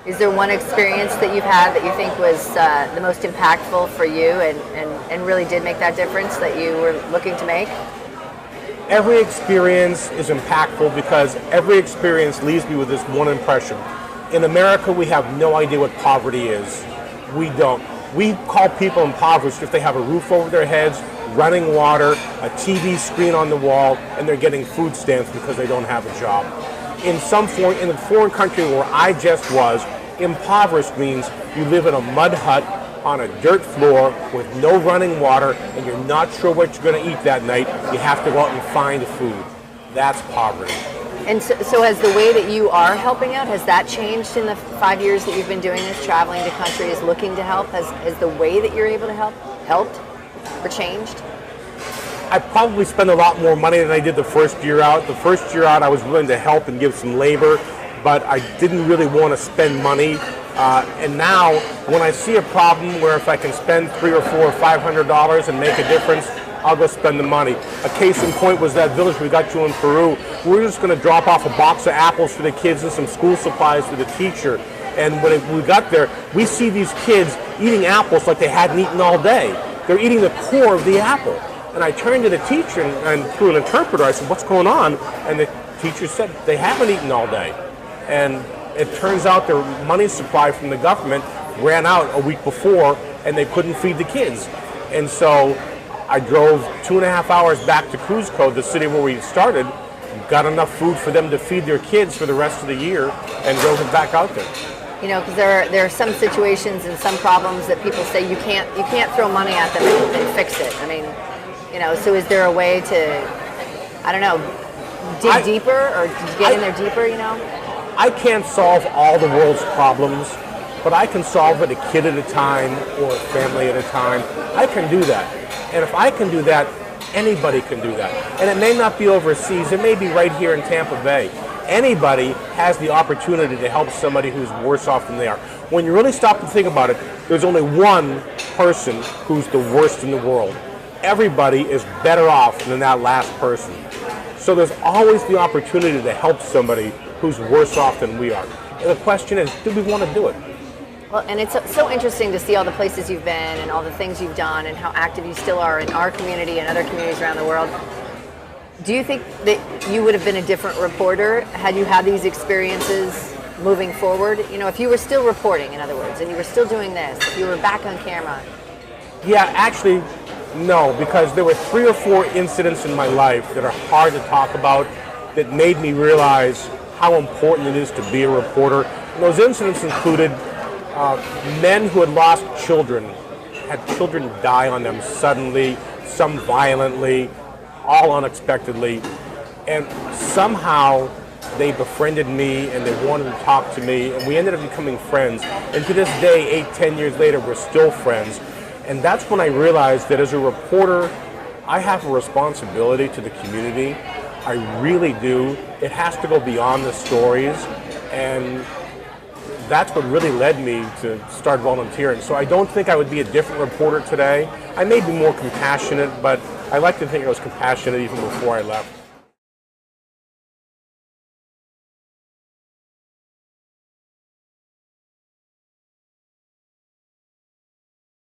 Is there one experience that you've had that you think was the most impactful for you and really did make that difference that you were looking to make? Every experience is impactful because every experience leaves me with this one impression. In America, we have no idea what poverty is. We don't. We call people impoverished if they have a roof over their heads, running water, a TV screen on the wall, and they're getting food stamps because they don't have a job. In the foreign country where I just was, impoverished means you live in a mud hut on a dirt floor with no running water and you're not sure what you're going to eat that night. You have to go out and find food. That's poverty. And so has the way that you are helping out, has that changed in the 5 years that you've been doing this, traveling to countries looking to help? Has the way that you're able to help helped or changed? I probably spent a lot more money than I did the first year out. The first year out I was willing to help and give some labor, but I didn't really want to spend money. And now, when I see a problem where if I can spend $300 or $400 or $500 and make a difference, I'll go spend the money. A case in point was that village we got to in Peru. We were just going to drop off a box of apples for the kids and some school supplies for the teacher. And when we got there, we see these kids eating apples like they hadn't eaten all day. They're eating the core of the apple. And I turned to the teacher and through an interpreter, I said, "What's going on?" And the teacher said, "They haven't eaten all day." And it turns out their money supply from the government ran out a week before and they couldn't feed the kids. And so I drove 2.5 hours back to Cuzco, the city where we started, got enough food for them to feed their kids for the rest of the year and drove it back out there. You know, because there are some situations and some problems that people say you can't throw money at them and fix it. I mean, you know, so is there a way to, I don't know, dig deeper or get in there deeper, you know? I can't solve all the world's problems, but I can solve it a kid at a time or a family at a time. I can do that. And if I can do that, anybody can do that. And it may not be overseas, it may be right here in Tampa Bay. Anybody has the opportunity to help somebody who's worse off than they are. When you really stop to think about it, there's only one person who's the worst in the world. Everybody is better off than that last person. So there's always the opportunity to help somebody who's worse off than we are. And the question is, do we want to do it? Well, and it's so interesting to see all the places you've been and all the things you've done and how active you still are in our community and other communities around the world. Do you think that you would have been a different reporter had you had these experiences moving forward? You know, if you were still reporting, in other words, and you were still doing this, if you were back on camera? Yeah, actually, no, because there were 3 or 4 incidents in my life that are hard to talk about that made me realize how important it is to be a reporter. And those incidents included men who had lost children, had children die on them suddenly, some violently, all unexpectedly, and somehow they befriended me and they wanted to talk to me, and we ended up becoming friends. And to this day, 8-10 years later, we're still friends. And that's when I realized that as a reporter, I have a responsibility to the community. I really do. It has to go beyond the stories, and that's what really led me to start volunteering. So I don't think I would be a different reporter today. I may be more compassionate, but I like to think I was compassionate even before I left.